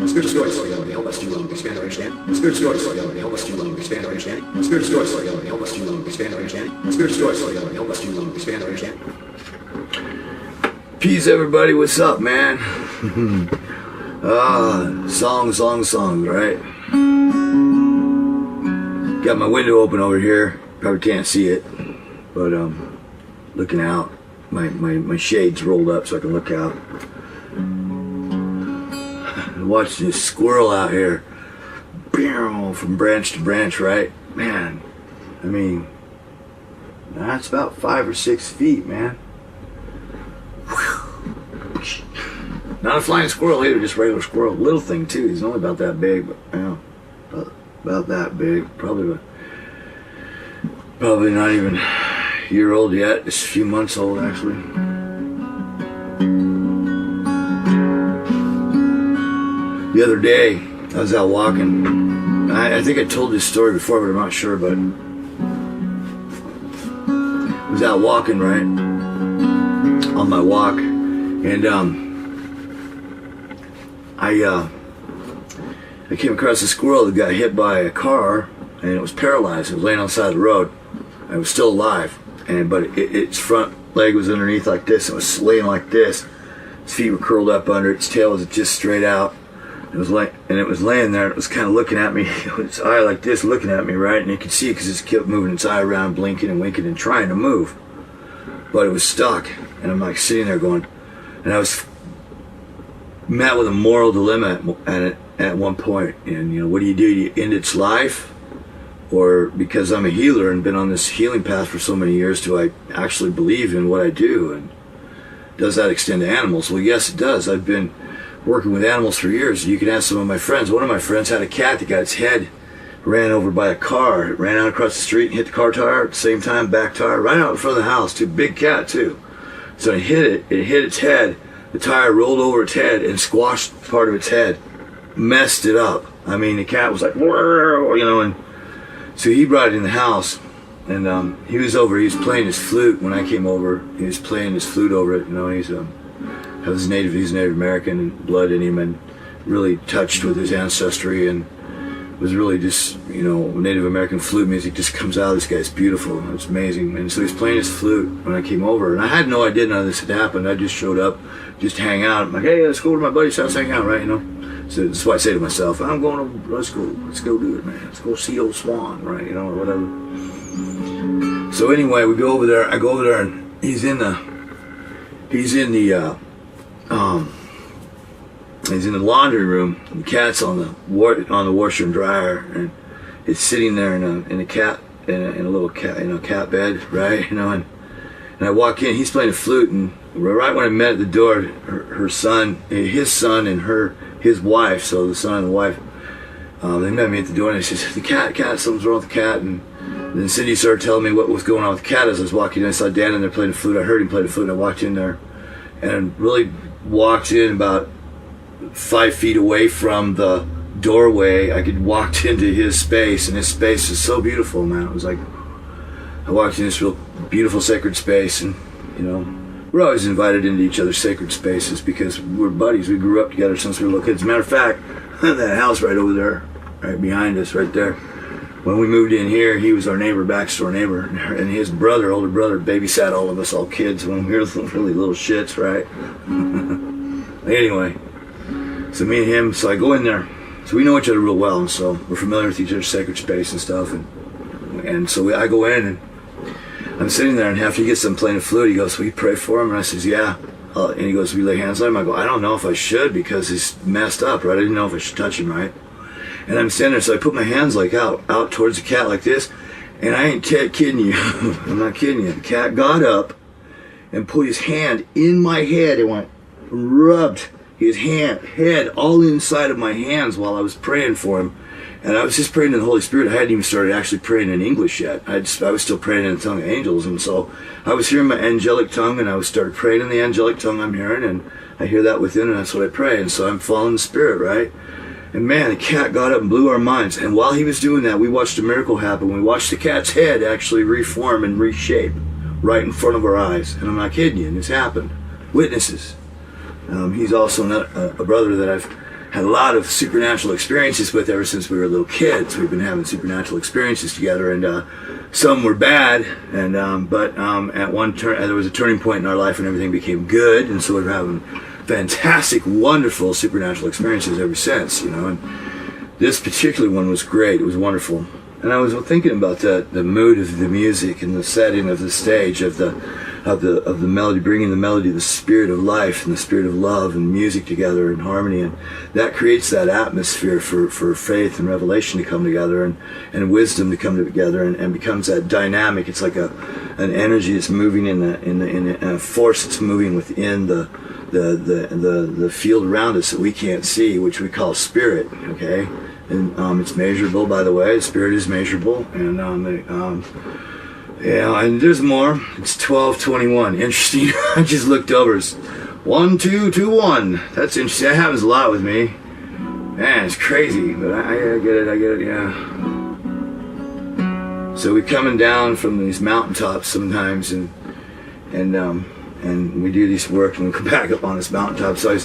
Spiritual stories they help us to expand our understanding. Spiritual stories they help us to expand our understanding. Spiritual stories they help us to expand our understanding. Spiritual stories they help us to expand our understanding. Peace, everybody. What's up, man? Songs, right? Got my window open over here. Probably can't see it, but looking out. My shades rolled up so I can look out. Watch this squirrel out here, from branch to branch, right? Man, I mean, that's about 5 or 6 feet, man. Not a flying squirrel either, just regular squirrel. Little thing too. He's only about that big, but you know, about that big. Probably not even a year old yet. Just a few months old, actually. The other day, I was out walking. I think I told this story before, but I'm not sure. But I was out walking, right, on my walk, and I came across a squirrel that got hit by a car, and it was paralyzed. It was laying on the side of the road. It was still alive, but its front leg was underneath like this. It was laying like this. Its feet were curled up under. Its tail was just straight out. It was laying there. And it was kind of looking at me. Its eye like this, looking at me, right? And you could see because it kept moving its eye around, blinking and winking and trying to move, but it was stuck. And I'm like sitting there going, and I was met with a moral dilemma at one point. And you know, what do? You end its life, or because I'm a healer and been on this healing path for so many years, do I actually believe in what I do? And does that extend to animals? Well, yes, it does. I've been working with animals for years. You can ask some of my friends. One of my friends had a cat that got its head ran over by a car. It ran out across the street and hit the car tire at the same time, back tire, right out in front of the house. Big cat too. So it hit its head. The tire rolled over its head and squashed part of its head, messed it up. I mean, the cat was like, you know, and so he brought it in the house, and he was playing his flute when I came over. He was playing his flute over it. You know, he's Native American blood in him, and really touched with his ancestry, and was really just, you know, Native American flute music just comes out of this guy. It's beautiful. It's amazing. And so he's playing his flute when I came over, and I had no idea none of this had happened. I just showed up, just hang out. I'm like, hey, let's go to my buddy's house, hang out, right? You know. So that's why I say to myself, let's go do it, man. Let's go see old Swan, right? You know, or whatever. So anyway, we go over there. I go over there, and he's in the laundry room. The cat's on the washer and dryer, and it's sitting there in a little cat bed, right? You know, and I walk in. He's playing a flute, and right when I met at the door, his son, and his wife. So the son and the wife, they met me at the door, and I said, "The cat, something's wrong with the cat." And then Cindy started telling me what was going on with the cat as I was walking in. I saw Dan in there playing the flute. I heard him play the flute, and I walked in there, and really walked in about 5 feet away from the doorway. I could walk into his space, and his space is so beautiful, man. It was like I walked in this real beautiful sacred space, and you know, we're always invited into each other's sacred spaces because we're buddies. We grew up together since we were little kids. As a matter of fact, that house right over there, right behind us, right there. When we moved in here, he was our neighbor, backstore neighbor, and his older brother, babysat all of us, all kids, when we were really little shits, right? Anyway, so me and him, so I go in there. So we know each other real well, and so we're familiar with each other's sacred space and stuff. And so I go in, and I'm sitting there, and after he gets done playing the flute, he goes, "Will you pray for him?" And I says, "Yeah." And he goes, "We lay hands on him?" I go, "I don't know if I should because he's messed up, right? I didn't know if I should touch him, right?" And I'm standing there, so I put my hands like out towards the cat like this, and I ain't kidding you. I'm not kidding you. The cat got up and put his hand in my head and went, rubbed his head all inside of my hands while I was praying for him. And I was just praying in the Holy Spirit. I hadn't even started actually praying in English yet. I was still praying in the tongue of angels. And so I was hearing my angelic tongue, and I started praying in the angelic tongue I'm hearing, and I hear that within, and that's what I pray. And so I'm following the Spirit, right? And man, the cat got up and blew our minds. And while he was doing that, we watched a miracle happen. We watched the cat's head actually reform and reshape right in front of our eyes. And I'm not kidding you, and this happened. Witnesses. He's also a brother that I've had a lot of supernatural experiences with ever since we were little kids. We've been having supernatural experiences together, and some were bad, and but at one turn there was a turning point in our life when everything became good, and so we're having fantastic, wonderful supernatural experiences ever since, you know. And this particular one was great. It was wonderful. And I was thinking about the mood of the music and the setting of the stage, of the melody, bringing the melody, the spirit of life and the spirit of love and music together in harmony, and that creates that atmosphere for faith and revelation to come together, and wisdom to come together, and becomes that dynamic. It's like an energy that's moving in a force that's moving within the field around us that we can't see, which we call spirit. Okay. And it's measurable, by the way. Spirit is measurable, and yeah, and there's more. It's 12:21. Interesting. I just looked over. It's 1, 2, 2, 1. That's interesting. That happens a lot with me. Man, it's crazy, but I get it. I get it. Yeah. So we're coming down from these mountaintops sometimes, and we do this work, and we come back up on this mountaintop. So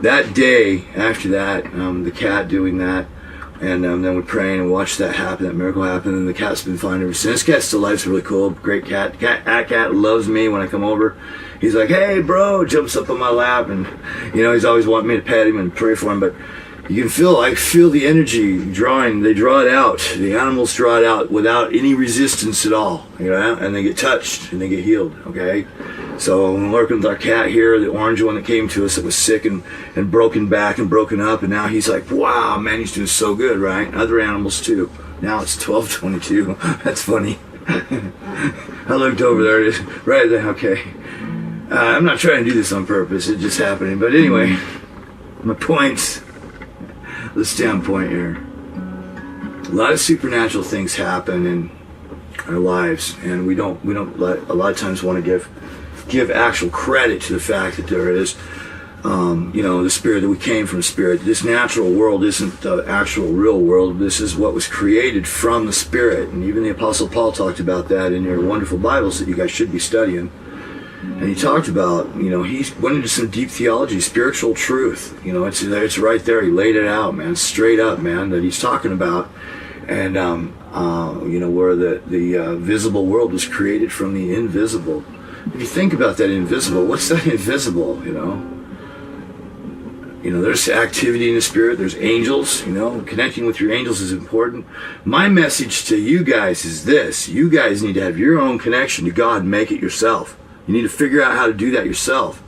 that day after that, the cat doing that. And then we're praying and watch that happen, that miracle happen, and the cat's been fine ever since. This cat still lives, really cool, great cat. Cat loves me when I come over. He's like, hey bro, jumps up on my lap, and you know, he's always wanting me to pet him and pray for him. But you can feel, I feel the energy drawing, they draw it out. The animals draw it out without any resistance at all, you know, and they get touched and they get healed, okay? So I'm working with our cat here, the orange one that came to us that was sick and broken back and broken up, and now he's like, wow, man, he's doing so good, right? Other animals too. Now it's 12:22. That's funny. I looked over there, just right there, okay. I'm not trying to do this on purpose, it's just happening. But anyway, my points, let's stay on point here. A lot of supernatural things happen in our lives, and we don't a lot of times want to give actual credit to the fact that there is, you know, the spirit, that we came from spirit. This natural world isn't the actual real world. This is what was created from the spirit. And even the Apostle Paul talked about that in your wonderful Bibles that you guys should be studying. And he talked about, you know, he went into some deep theology, spiritual truth. You know, it's right there. He laid it out, man, straight up, man, that he's talking about. And, you know, where the visible world was created from the invisible. If you think about that invisible, what's that invisible, you know? You know, there's activity in the spirit, there's angels, you know, connecting with your angels is important. My message to you guys is this: you guys need to have your own connection to God and make it yourself. You need to figure out how to do that yourself.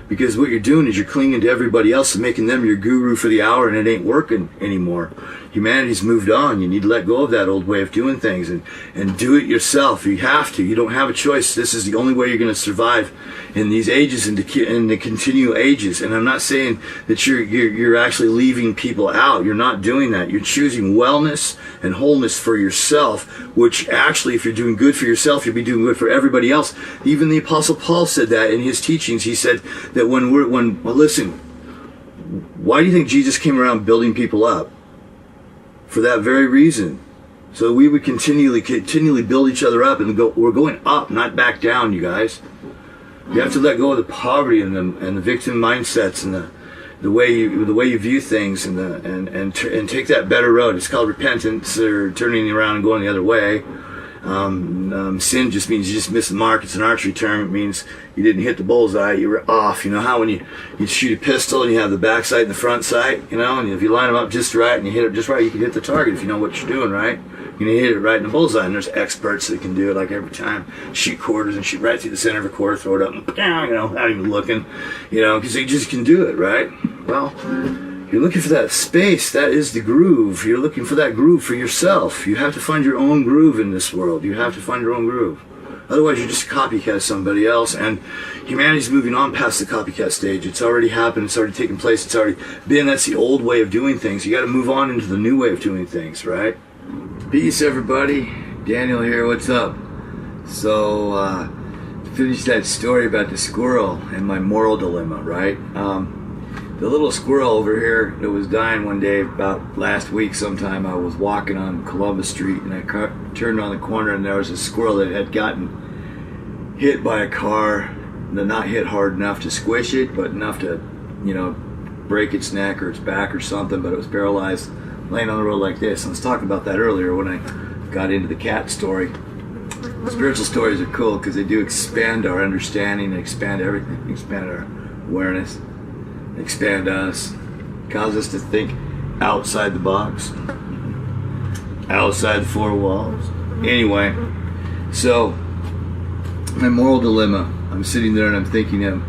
Because what you're doing is you're clinging to everybody else and making them your guru for the hour, and it ain't working anymore. Humanity's moved on. You need to let go of that old way of doing things and do it yourself. You have to. You don't have a choice. This is the only way you're going to survive in these ages and in the continual ages. And I'm not saying that you're actually leaving people out. You're not doing that. You're choosing wellness and wholeness for yourself, which actually, if you're doing good for yourself, you'll be doing good for everybody else. Even the Apostle Paul said that in his teachings. He said that well, listen, why do you think Jesus came around building people up? For that very reason. So we would continually build each other up, and we're going up, not back down, you guys. You have to let go of the poverty and the victim mindsets and the way you view things, and take that better road. It's called repentance, or turning around and going the other way. Sin just means you just missed the mark. It's an archery term. It means you didn't hit the bullseye. You were off. You know how when you shoot a pistol and you have the back sight and the front sight, you know, and if you line them up just right and you hit it just right, you can hit the target if you know what you're doing, right? You can hit it right in the bullseye, and there's experts that can do it like every time. Shoot quarters and shoot right through the center of a quarter, throw it up, and you know, not even looking, you know, because they just can do it, right? Well, you're looking for that space. That is the groove. You're looking for that groove for yourself. You have to find your own groove in this world. You have to find your own groove. Otherwise, you're just a copycat of somebody else. And humanity's moving on past the copycat stage. It's already happened. It's already taken place. It's already been. That's the old way of doing things. You got to move on into the new way of doing things, right? Peace, everybody. Daniel here. What's up? So, to finish that story about the squirrel and my moral dilemma, right? The little squirrel over here that was dying one day about last week sometime, I was walking on Columbus Street, and I turned on the corner, and there was a squirrel that had gotten hit by a car. Not hit hard enough to squish it, but enough to, you know, break its neck or its back or something, but it was paralyzed, laying on the road like this. I was talking about that earlier when I got into the cat story. Spiritual stories are cool because they do expand our understanding, they expand everything, expand our awareness, expand us, cause us to think outside the box, outside the four walls. Anyway, so my moral dilemma, I'm sitting there and I'm thinking of,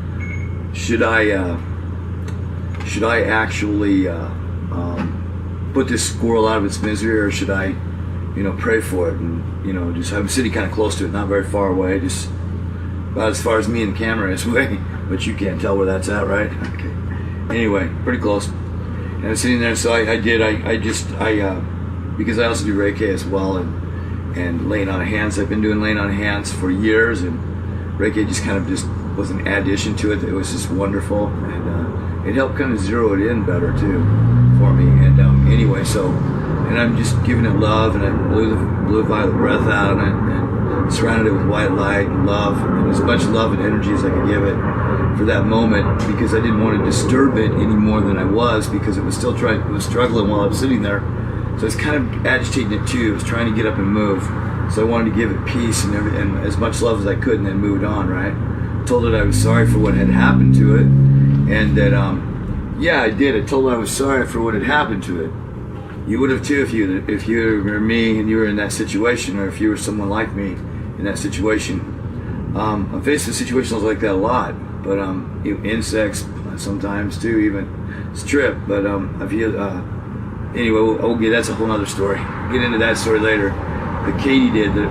should I actually put this squirrel out of its misery, or should I, pray for it? And, just I'm sitting kind of close to it, not very far away, just about as far as me and the camera is away, but you can't tell where that's at, right? Okay. Anyway, pretty close. And I'm sitting there, so I because I also do Reiki as well, and laying on of hands. I've been doing laying on of hands for years, and Reiki just was an addition to it. It was just wonderful, and it helped kind of zero it in better too for me. And anyway, and I'm just giving it love, and I blew a violet breath out on it, and surrounded it with white light and love, and as much love and energy as I could give it for that moment, because I didn't want to disturb it any more than I was, because it was still struggling while I was sitting there. So I was kind of agitating it too. It was trying to get up and move. So I wanted to give it peace and as much love as I could, and then moved on, right? Told it I was sorry for what had happened to it, and that, I did. I told it I was sorry for what had happened to it. You would have too if you were me and you were in that situation, or if you were someone like me in that situation. I'm faced with situations like that a lot, but insects sometimes too, even strip. But anyway, that's a whole other story. Get into that story later. The katydid that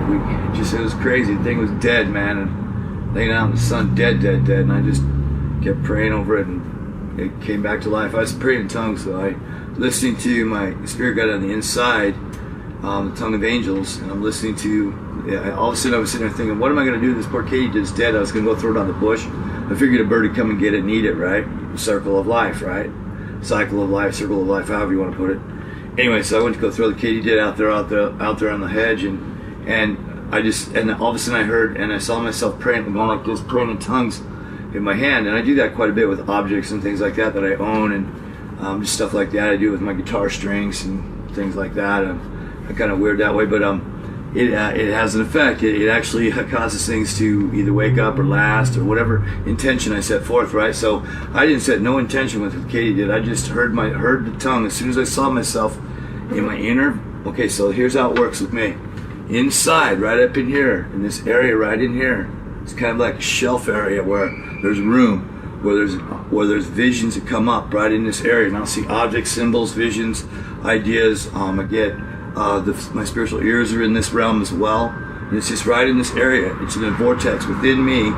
it was crazy. The thing was dead, man, and laying out in the sun, dead, and I just kept praying over it, and it came back to life. I was praying in tongues, so listening to my spirit guide on the inside, the tongue of angels, and I'm listening to. All of a sudden, I was sitting there thinking, what am I going to do? This poor katydid's dead. I was going to go throw it on the bush. I figured a bird would come and get it and eat it, right? Circle of life, right? Cycle of life, circle of life, however you want to put it. Anyway, so I went to go throw the katydid out there on the hedge, and all of a sudden I heard and I saw myself praying, going like this, praying in tongues in my hand, and I do that quite a bit with objects and things like that I own, and just stuff like that. I do it with my guitar strings and things like that. I'm kind of weird that way, but it has an effect. It actually causes things to either wake up or last, or whatever intention I set forth, right? So I didn't set no intention with what Katie did. I just heard the tongue as soon as I saw myself in my inner. Okay, so here's how it works with me. Inside, right up in here, in this area right in here, it's kind of like a shelf area where there's room, where there's visions that come up right in this area, and I'll see objects, symbols, visions, ideas. I get my spiritual ears are in this realm as well, and it's just right in this area. It's in a vortex within me.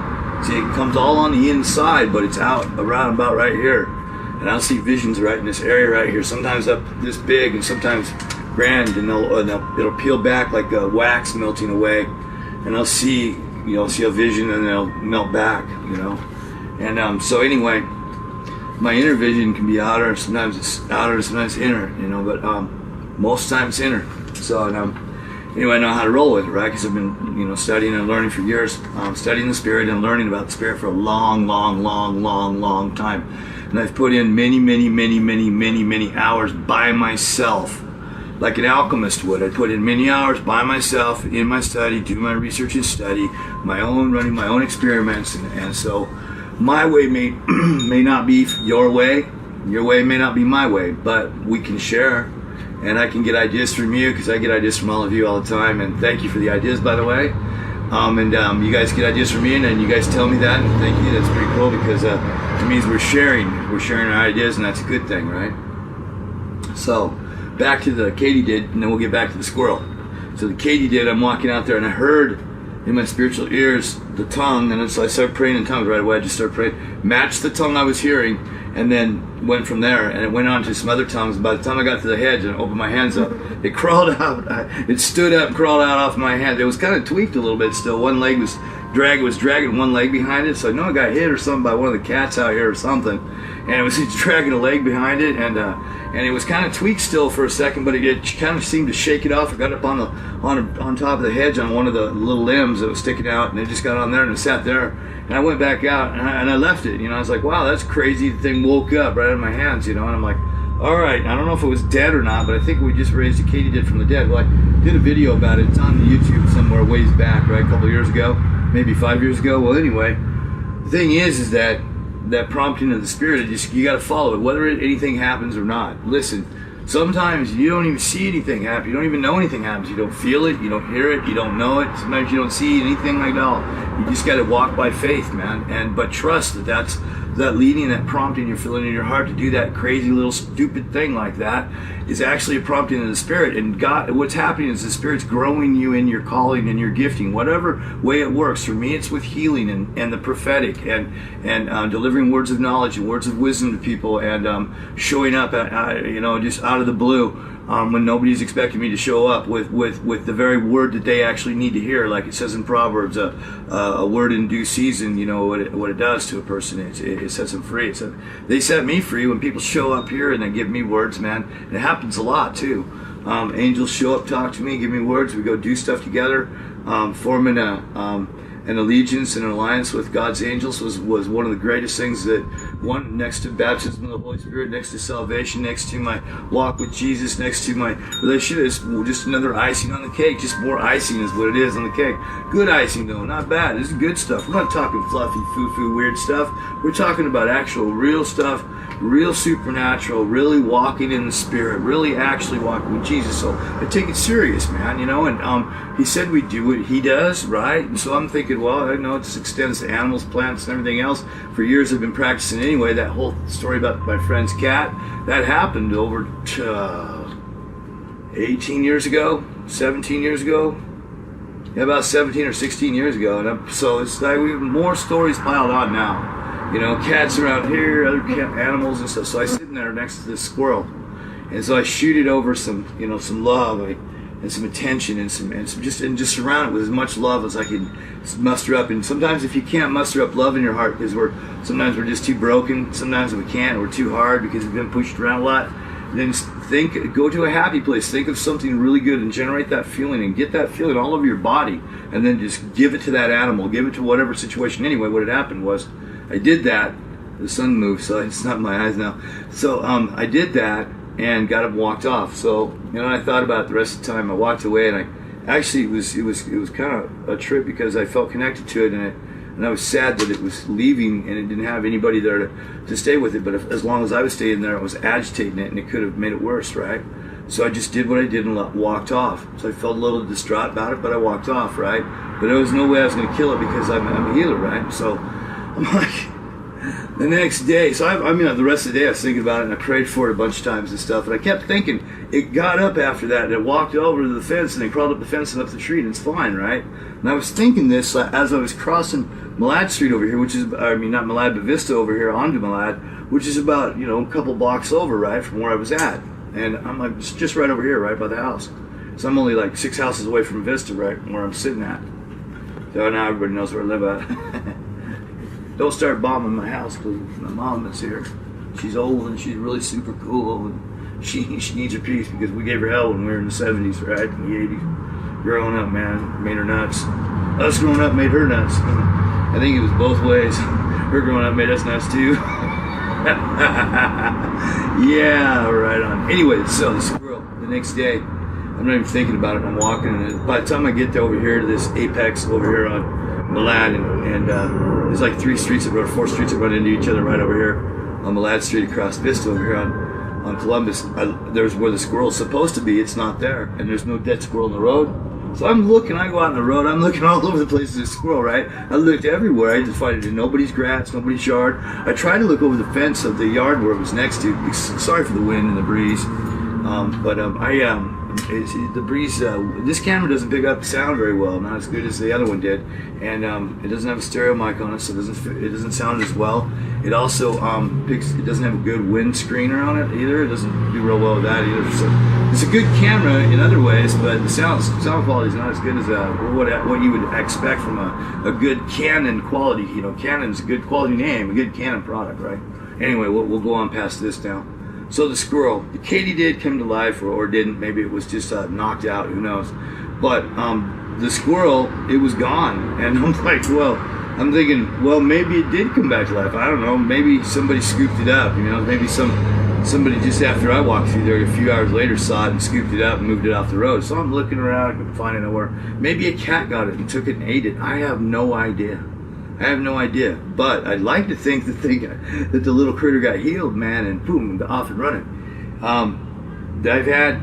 See, it comes all on the inside, but it's out around about right here, and I'll see visions right in this area right here. Sometimes up this big, and sometimes grand, and it'll peel back like wax melting away, and I'll see a vision, and it'll melt back, And so anyway, my inner vision can be outer. Sometimes it's outer, sometimes it's inner, but most times it's inner. So anyway, I know how to roll with it, right? Because I've been studying and learning for years, studying the spirit and learning about the spirit for a long time. And I've put in many hours by myself, like an alchemist would. I put in many hours by myself in my study, do my research and study, running my own experiments, and so my way may not be your way may not be my way, but we can share, and I can get ideas from you, because I get ideas from all of you all the time, and thank you for the ideas, by the way. You guys get ideas from me, and then you guys tell me that, and thank you. That's pretty cool, because it means we're sharing our ideas, and that's a good thing, right? So back to the katydid, and then we'll get back to the squirrel. So the katydid, I'm walking out there, and I heard in my spiritual ears the tongue, and so I started praying in tongues right away. I just started praying, matched the tongue I was hearing, and then went from there, and it went on to some other tongues. By the time I got to the hedge and opened my hands up, it crawled out. It stood up and crawled out off my hand. It was kind of tweaked a little bit still. One leg was dragging one leg behind it, so I know I got hit or something by one of the cats out here or something, and it was dragging a leg behind it, and it was kind of tweaked still for a second, but it kind of seemed to shake it off. I got up on top of the hedge on one of the little limbs that was sticking out, and it just got on there and it sat there, And I went back out and I left it. I was like, wow, that's crazy. The thing woke up right out of my hands, and I'm like, all right, I don't know if it was dead or not, but I think we just raised a katydid from the dead. Well, I did a video about it. It's on YouTube somewhere ways back, right? A couple of years ago, maybe 5 years ago. Well, anyway, the thing is that prompting of the spirit, you got to follow it, whether anything happens or not. Listen, sometimes you don't even see anything happen. You don't even know anything happens. You don't feel it. You don't hear it. You don't know it. Sometimes you don't see anything like that. You just got to walk by faith, man. But trust that's that leading, that prompting you're feeling in your heart to do that crazy little stupid thing like that is actually a prompting of the Spirit. And God, what's happening is the Spirit's growing you in your calling and your gifting, whatever way it works. For me, it's with healing and the prophetic and delivering words of knowledge and words of wisdom to people, and showing up just out of the blue. When nobody's expecting me to show up with the very word that they actually need to hear, like it says in Proverbs, a word in due season. What it does to a person, it sets them free. They set me free when people show up here and they give me words, man. And it happens a lot too. Angels show up, talk to me, give me words. We go do stuff together, forming an allegiance and an alliance with God's angels was one of the greatest things that, one, next to baptism of the Holy Spirit, next to salvation, next to my walk with Jesus, next to my relationship, is just another icing on the cake. Just more icing is what it is on the cake. Good icing though, not bad. This is good stuff. We're not talking fluffy, foo-foo, weird stuff. We're talking about actual real stuff, real supernatural, really walking in the Spirit, really actually walking with Jesus. So I take it serious, man, and he said we do what he does, right? And so I'm thinking, well, I know it extends to animals, plants, and everything else. For years I've been practicing anyway. That whole story about my friend's cat, that happened over 18 years ago, 17 years ago. Yeah, about 17 or 16 years ago. And so it's like we have more stories piled on now. Cats around here, other animals and stuff. So I sit in there next to this squirrel, and so I shoot it over some love and some attention and just surround it with as much love as I can muster up. And sometimes if you can't muster up love in your heart, because sometimes we're just too broken. Sometimes we can't. We're too hard because we've been pushed around a lot. Then go to a happy place. Think of something really good and generate that feeling and get that feeling all over your body, and then just give it to that animal. Give it to whatever situation. Anyway, what had happened was, I did that. The sun moved, so it's not in my eyes now. So I did that and got up and walked off. So I thought about it the rest of the time. I walked away, and it was kind of a trip because I felt connected to it, and I was sad that it was leaving and it didn't have anybody there to stay with it. But as long as I was staying there, it was agitating it, and it could have made it worse, right? So I just did what I did and walked off. So I felt a little distraught about it, but I walked off, right? But there was no way I was going to kill it because I'm a healer, right? So I'm like, the next day, so the rest of the day I was thinking about it, and I prayed for it a bunch of times and stuff, and I kept thinking, it got up after that, and it walked over to the fence, and it crawled up the fence and up the tree, and it's fine, right? And I was thinking this as I was crossing Malad Street over here, which is, not Malad, but Vista over here onto Malad, which is about, a couple blocks over, right, from where I was at. And I'm like, it's just right over here, right by the house. So I'm only like 6 houses away from Vista, right, where I'm sitting at. So now everybody knows where I live at. Don't start bombing my house, because my mom is here. She's old and she's really super cool, and she needs her peace because we gave her hell when we were in the 70s, right? In the 80s. Growing up, man, made her nuts. Us growing up made her nuts. I think it was both ways. Her growing up made us nuts too. Yeah, right on. Anyway, so the squirrel, the next day, I'm not even thinking about it. I'm walking, and by the time I get over here to this apex over here on Malad, and there's like 4 streets that run into each other right over here on Malad Street across Vista over here on Columbus. There's where the squirrel's supposed to be. It's not there, and there's no dead squirrel in the road. So I'm looking, I go out on the road, I'm looking all over the place as a squirrel, right? I looked everywhere, I just find it in nobody's grass, nobody's yard. I tried to look over the fence of the yard where it was next to. Sorry for the wind and the breeze. The breeze, this camera doesn't pick up sound very well, not as good as the other one did, and it doesn't have a stereo mic on it, so it doesn't sound as well. It also it doesn't have a good wind screener on it either. It doesn't do real well with that either. So it's a good camera in other ways, but the sound quality is not as good as what you would expect from a good Canon quality. Canon's a good quality name, a good Canon product, right? Anyway, we'll go on past this now. So the squirrel, the katydid come to life or didn't. Maybe it was just knocked out, who knows. But the squirrel, it was gone. And I'm like, well, I'm thinking, well, maybe it did come back to life. I don't know. Maybe somebody scooped it up. You know, maybe somebody just after I walked through there a few hours later saw it and scooped it up and moved it off the road. So I'm looking around, I couldn't find it nowhere. Maybe a cat got it and took it and ate it. I have no idea. But I'd like to think that the little critter got healed, man, and boom, off and running. I've had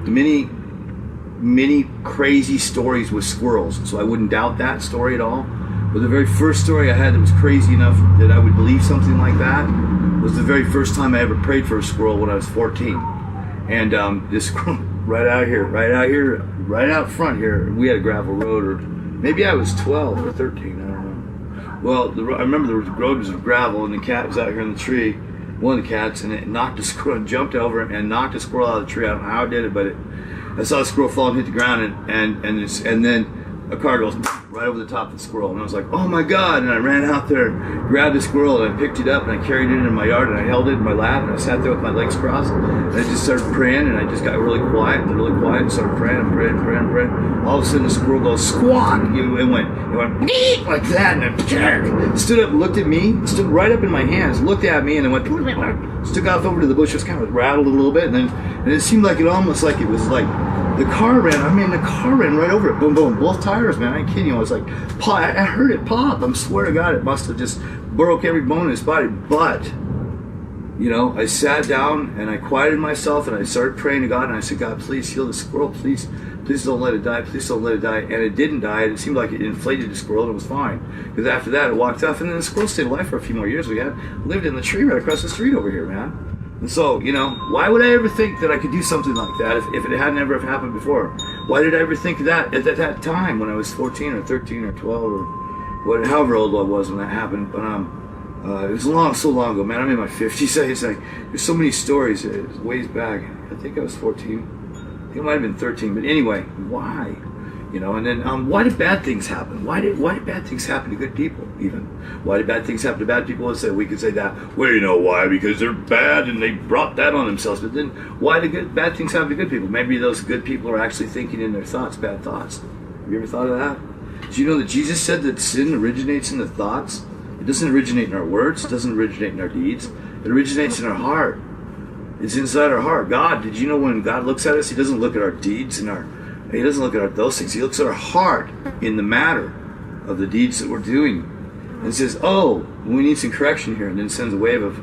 many crazy stories with squirrels, so I wouldn't doubt that story at all. But the very first story I had that was crazy enough that I would believe something like that was the very first time I ever prayed for a squirrel when I was 14. And this squirrel right out front here, we had a gravel road, or maybe I was 12 or 13, I don't know. Well, I remember the road was of gravel, and the cat was out here in the tree, one of the cats, and it knocked a squirrel, and jumped over and knocked a squirrel out of the tree. I don't know how it did it, but I saw the squirrel fall and hit the ground, and then a car goes right over the top of the squirrel, and I was like, oh my God, and I ran out there, grabbed the squirrel, and I picked it up, and I carried it into my yard, and I held it in my lap, and I sat there with my legs crossed, and I just started praying, and I just got really quiet, and started praying. All of a sudden the squirrel goes squawk, it went like that, and it stood up and looked at me, stood right up in my hands, looked at me, and then went, stuck off over to the bushes, kind of rattled a little bit, and it seemed like it almost like it was like, the car ran right over it. Boom, boom, both tires, man. I ain't kidding you. I was like, I heard it pop. I swear to God, it must have just broke every bone in his body. But, you know, I sat down and I quieted myself and I started praying to God, and I said, God, please heal the squirrel. Please don't let it die. Please don't let it die. And it didn't die. It seemed like it inflated the squirrel, and it was fine. Because after that, it walked off, and then the squirrel stayed alive for a few more years. We lived in the tree right across the street over here, man. And so, you know, why would I ever think that I could do something like that if it had never happened before? Why did I ever think of that at that time when I was 14 or 13 or 12 or however old I was when that happened? But it was so long ago, man. I'm in my 50s. It's like there's so many stories. It was ways back. I think I was 14. I think it might have been 13. But anyway, why? You know, and then why did bad things happen? Why did bad things happen to good people? Even why did bad things happen to bad people? We could say that. Well, you know why? Because they're bad and they brought that on themselves. But then why did bad things happen to good people? Maybe those good people are actually thinking in their thoughts bad thoughts. Have you ever thought of that? Did you know that Jesus said that sin originates in the thoughts? It doesn't originate in our words. It doesn't originate in our deeds. It originates in our heart. It's inside our heart. God, did you know when God looks at us, He doesn't look at our deeds and He doesn't look at those things. He looks at our heart in the matter of the deeds that we're doing. And says, oh, we need some correction here. And then sends a wave of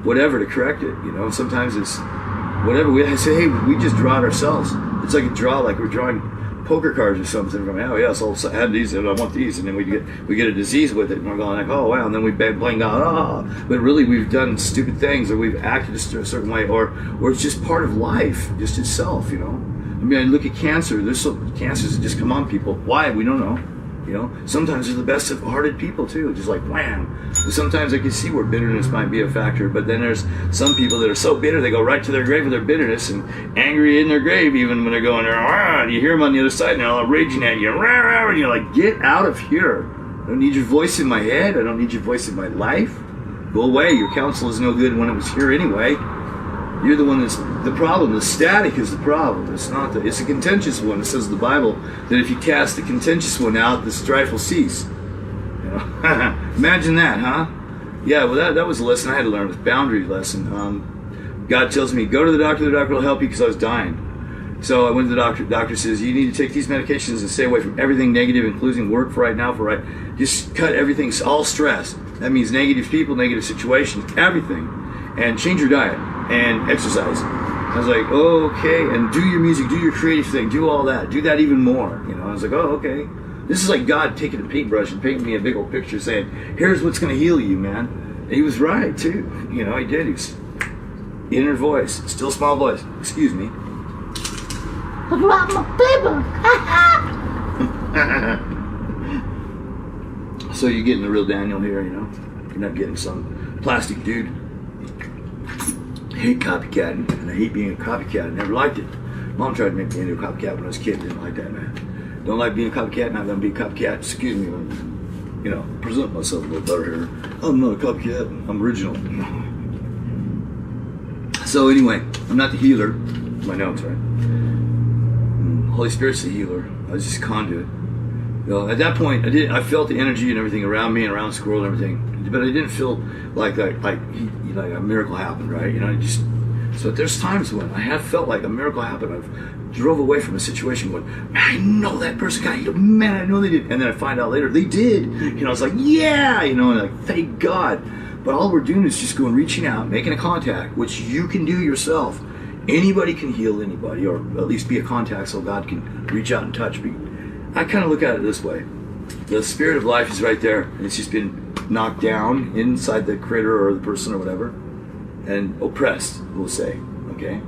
whatever to correct it. You know, sometimes it's whatever. We say, hey, we just draw it ourselves. It's like a draw, like we're drawing poker cards or something. From, oh, yes, I'll have these and I want these. And then we get a disease with it. And we're going like, oh, wow. And then we blame God. Oh. But really, we've done stupid things, or we've acted a certain way, or it's just part of life, just itself, you know. I mean, I look at cancer. There's some cancers that just come on people. Why? We don't know. You know, sometimes they're the best of hearted people too, just like wham. Sometimes I can see where bitterness might be a factor, but then there's some people that are so bitter they go right to their grave with their bitterness, and angry in their grave even when they're going there. And you hear them on the other side and they're all raging at you, and you're like, get out of here. I don't need your voice in my head. I don't need your voice in my life. Go away. Your counsel is no good when it was here anyway. You're the one that's the problem. The static is the problem. It's not it's a contentious one. It says in the Bible that if you cast the contentious one out, the strife will cease. You know? Imagine that, huh? Yeah, well, that was a lesson I had to learn. It was a boundary lesson. God tells me, go to the doctor will help you, because I was dying. So I went to the doctor. The doctor says, you need to take these medications and stay away from everything negative, including work for right now. Just cut everything, all stress. That means negative people, negative situations, everything. And change your diet and exercise. I was like, oh, okay, and do your music, do your creative thing, do all that, do that even more. You know, I was like, oh, okay. This is like God taking a paintbrush and painting me a big old picture, saying, here's what's going to heal you, man. And He was right too. You know, He did. He was inner voice, still small voice. Excuse me. I dropped my paper. So you're getting the real Daniel here, you know. You're not getting some plastic dude. I hate copycatting, and I hate being a copycat. I never liked it. Mom tried to make me into a copycat when I was a kid. Didn't like that, man. Don't like being a copycat, not gonna be a copycat. Excuse me, you know, present myself a little better here. I'm not a copycat, I'm original. So anyway, I'm not the healer. My notes, right? Holy Spirit's the healer. I was just a conduit. At that point, I felt the energy and everything around me and around the squirrel and everything, but I didn't feel like a miracle happened, right? So there's times when I have felt like a miracle happened. I've drove away from a situation going, man, I know that person got healed. Man, I know they did. And then I find out later they did. It's like, yeah, and like, thank God. But all we're doing is just going, reaching out, making a contact, which you can do yourself. Anybody can heal anybody, or at least be a contact so God can reach out and touch me. I kind of look at it this way. The spirit of life is right there, and it's just been knocked down inside the critter or the person or whatever, and oppressed, we'll say, okay?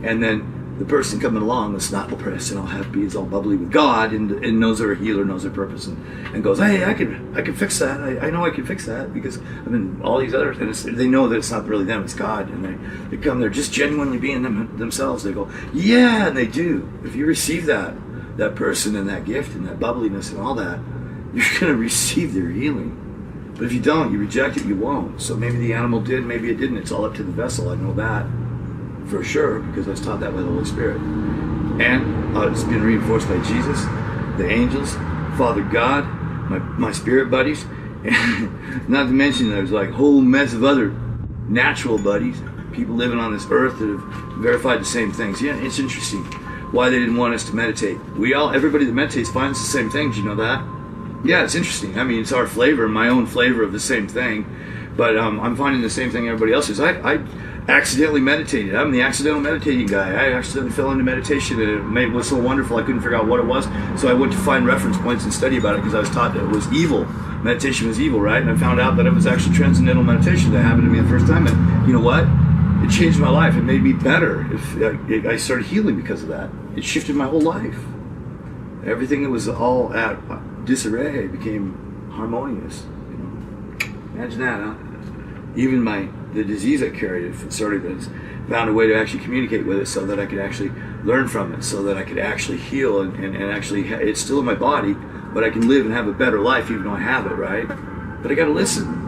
And then the person coming along that's not oppressed and all happy, is all bubbly with God, and knows they're a healer, knows their purpose, and goes, hey, I can fix that. I know I can fix that because I've been all these others, and they know that it's not really them, it's God, and they come, they're just genuinely being themselves. They go, yeah, and they do. If you receive that person and that gift and that bubbliness and all that, you're going to receive their healing. But if you don't, you reject it, you won't. So maybe the animal did, maybe it didn't. It's all up to the vessel. I know that for sure because I was taught that by the Holy Spirit. And it's been reinforced by Jesus, the angels, Father God, my spirit buddies, and not to mention there's like a whole mess of other natural buddies, people living on this earth that have verified the same things. Yeah, it's interesting why they didn't want us to meditate. Everybody that meditates finds the same things, you know that? Yeah, it's interesting. I mean, it's our flavor, my own flavor of the same thing, but I'm finding the same thing everybody else is. I accidentally meditated. I'm the accidental meditating guy. I accidentally fell into meditation, and it was so wonderful I couldn't figure out what it was, so I went to find reference points and study about it because I was taught that it was evil. Meditation was evil, right? And I found out that it was actually transcendental meditation that happened to me the first time, and you know what? It changed my life. It made me better. I started healing because of that. It shifted my whole life. Everything that was all at disarray became harmonious. Imagine that, huh? Even the disease I carried, it found a way to actually communicate with it so that I could actually learn from it, so that I could actually heal and actually, it's still in my body, but I can live and have a better life even though I have it, right? But I got to listen.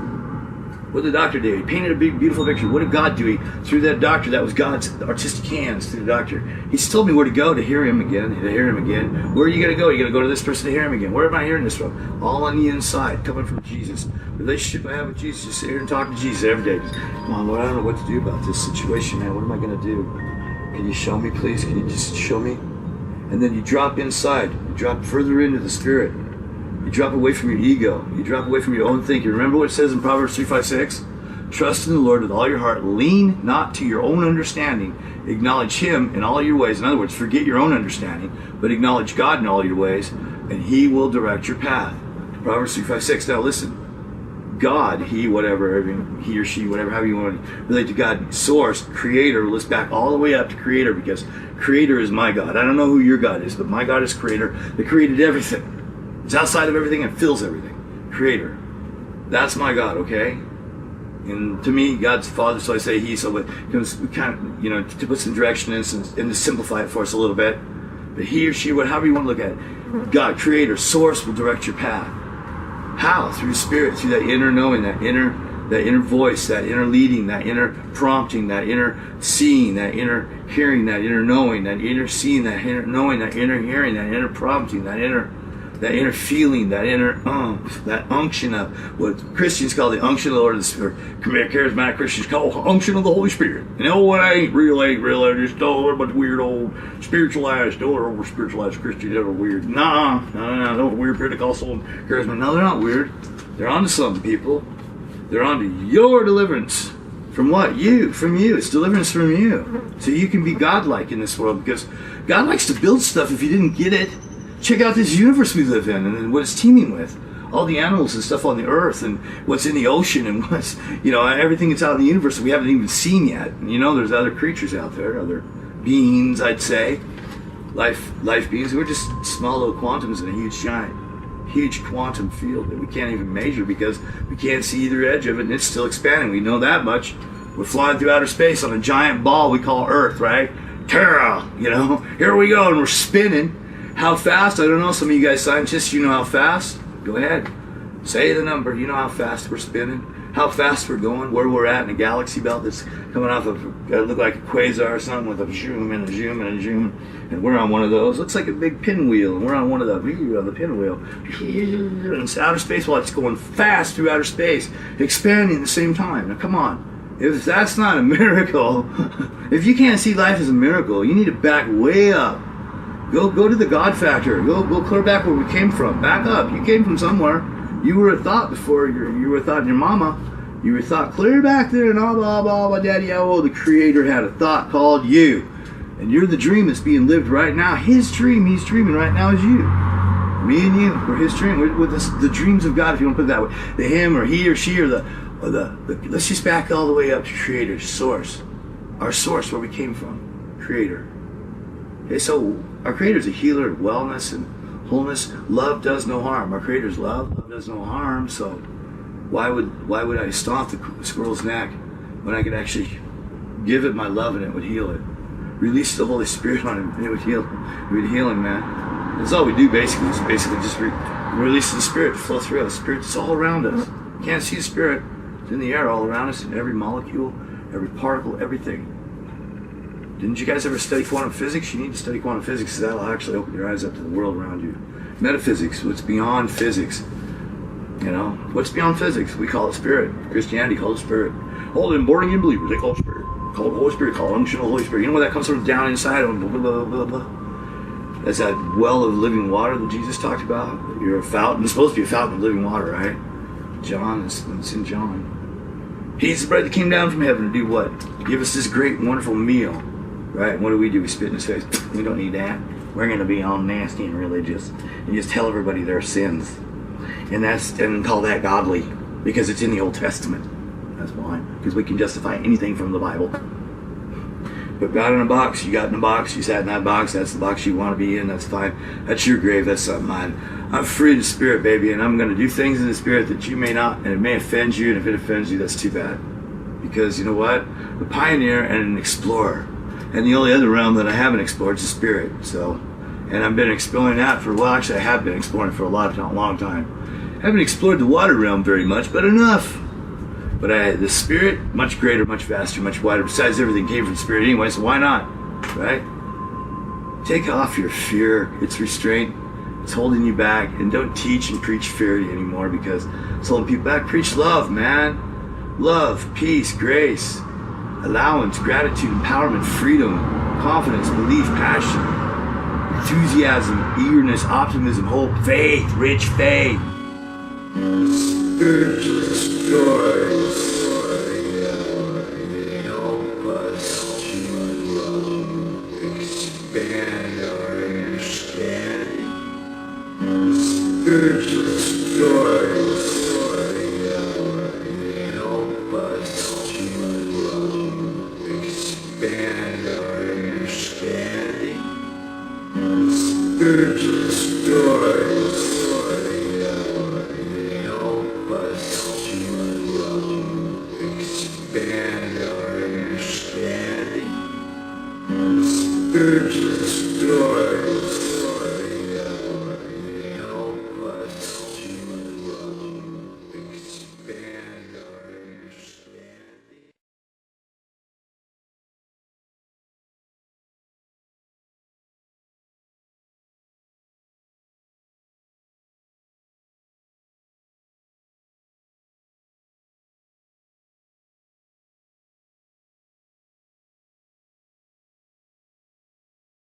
What did the doctor do? He painted a big, beautiful picture. What did God do? Through that doctor, that was God's artistic hands through the doctor. He's told me where to go to hear him again, Where are you going to go? You're going to go to this person to hear him again. Where am I hearing this from? All on the inside, coming from Jesus. The relationship I have with Jesus, just sit here and talk to Jesus every day. Just, come on, Lord, I don't know what to do about this situation, man. What am I going to do? Can you show me, please? Can you just show me? And then you drop inside. You drop further into the Spirit. You drop away from your ego. You drop away from your own thinking. Remember what it says in Proverbs 3:5-6? Trust in the Lord with all your heart. Lean not to your own understanding. Acknowledge Him in all your ways. In other words, forget your own understanding, but acknowledge God in all your ways, and He will direct your path. Proverbs 3:5-6. Now listen. God, He, whatever, He or she, whatever, however you want to relate to God, Source, Creator, let's back all the way up to Creator, because Creator is my God. I don't know who your God is, but my God is Creator that created everything. It's outside of everything and fills everything. Creator. That's my God, okay? And to me, God's Father, so I say He, so we kind of, to put some direction in and to simplify it for us a little bit. But He or she, however you want to look at it, God, Creator, Source will direct your path. How? Through Spirit, through that inner knowing, that inner voice, that inner leading, that inner prompting, that inner seeing, that inner hearing, that inner knowing, that inner seeing, that inner knowing, that inner hearing, that inner prompting, that inner feeling, that inner that unction of what Christians call the unction of the Lord, or charismatic Christians call unction of the Holy Spirit. You know what? I ain't real, just a bunch of weird old spiritualized, over spiritualized Christians that are weird. Nah, those weird Pentecostal and charismatic. No, they're not weird. They're onto something, people. They're onto your deliverance. From what? From you. It's deliverance from you. So you can be godlike in this world, because God likes to build stuff if you didn't get it. Check out this universe we live in and what it's teeming with. All the animals and stuff on the earth and what's in the ocean and what's, everything that's out in the universe that we haven't even seen yet. And there's other creatures out there, other beings, I'd say. Life beings. We're just small little quantums in a huge quantum field that we can't even measure because we can't see either edge of it, and it's still expanding. We know that much. We're flying through outer space on a giant ball we call Earth, right? Terra, here we go, and we're spinning. How fast? I don't know. Some of you guys scientists, you know how fast? Go ahead. Say the number. You know how fast we're spinning. how fast we're going, where we're at in a galaxy belt that's coming off of, look like a quasar or something with a zoom and a zoom and a zoom, and we're on one of those. Looks like a big pinwheel, and we're on one of the pinwheel. And it's outer space while it's going fast through outer space, expanding at the same time. Now come on. If that's not a miracle, if you can't see life as a miracle, you need to back way up. Go to the God factor. Go clear back where we came from. Back up. You came from somewhere. You were a thought before. You were a thought in your mama. You were a thought clear back there, and blah blah blah. Daddy, oh, the Creator had a thought called you, and you're the dream that's being lived right now. His dream, He's dreaming right now is you. Me and you, we're His dream. We're the dreams of God, if you want to put it that way. The Him or He or She or the let's just back all the way up to Creator, Source, our source, where we came from, Creator. Okay, so our Creator is a healer of wellness and wholeness. Love does no harm. Our Creator's love does no harm. So why would I stomp the squirrel's neck when I could actually give it my love and it would heal it? Release the Holy Spirit on him and it would heal him. It would heal him, man. That's all we do basically. Is basically just release the Spirit to flow through us. Spirit's all around us. You can't see the Spirit. It's in the air all around us, in every molecule, every particle, everything. Didn't you guys ever study quantum physics? You need to study quantum physics because that'll actually open your eyes up to the world around you. Metaphysics, what's beyond physics. You know, what's beyond physics? We call it spirit. Christianity calls it spirit. All the born again believers, they call it spirit. Call it Holy Spirit, call it unction of the Holy Spirit. You know where that comes from? Down inside of them, blah, blah, blah, blah. That's that well of living water that Jesus talked about. You're a fountain. It's supposed to be a fountain of living water, right? John, it's in John. He's the bread that came down from heaven to do what? Give us this great, wonderful meal. Right? What do? We spit in his face. We don't need that. We're going to be all nasty and religious and just tell everybody their sins. And call that godly because it's in the Old Testament. That's why. Because we can justify anything from the Bible. Put God in a box. You got in a box. You sat in that box. That's the box you want to be in. That's fine. That's your grave. That's not mine. I'm free in the Spirit, baby, and I'm going to do things in the Spirit that you may not, and it may offend you, and if it offends you, that's too bad. Because you know what? A pioneer and an explorer. And the only other realm that I haven't explored is the Spirit. So, and I've been exploring that I have been exploring for a long time. I haven't explored the water realm very much, but enough. But the Spirit, much greater, much vaster, much wider. Besides, everything came from Spirit anyway, so why not? Right? Take off your fear. It's restraint. It's holding you back. And don't teach and preach fear anymore because it's holding people back. Preach love, man. Love, peace, grace, allowance, gratitude, empowerment, freedom, confidence, belief, passion, enthusiasm, eagerness, optimism, hope, faith, rich faith. Spiritual stories help us to expand our understanding. Spiritual stories help us to expand our understanding. Spiritual stories help us to expand our understanding. Spiritual stories.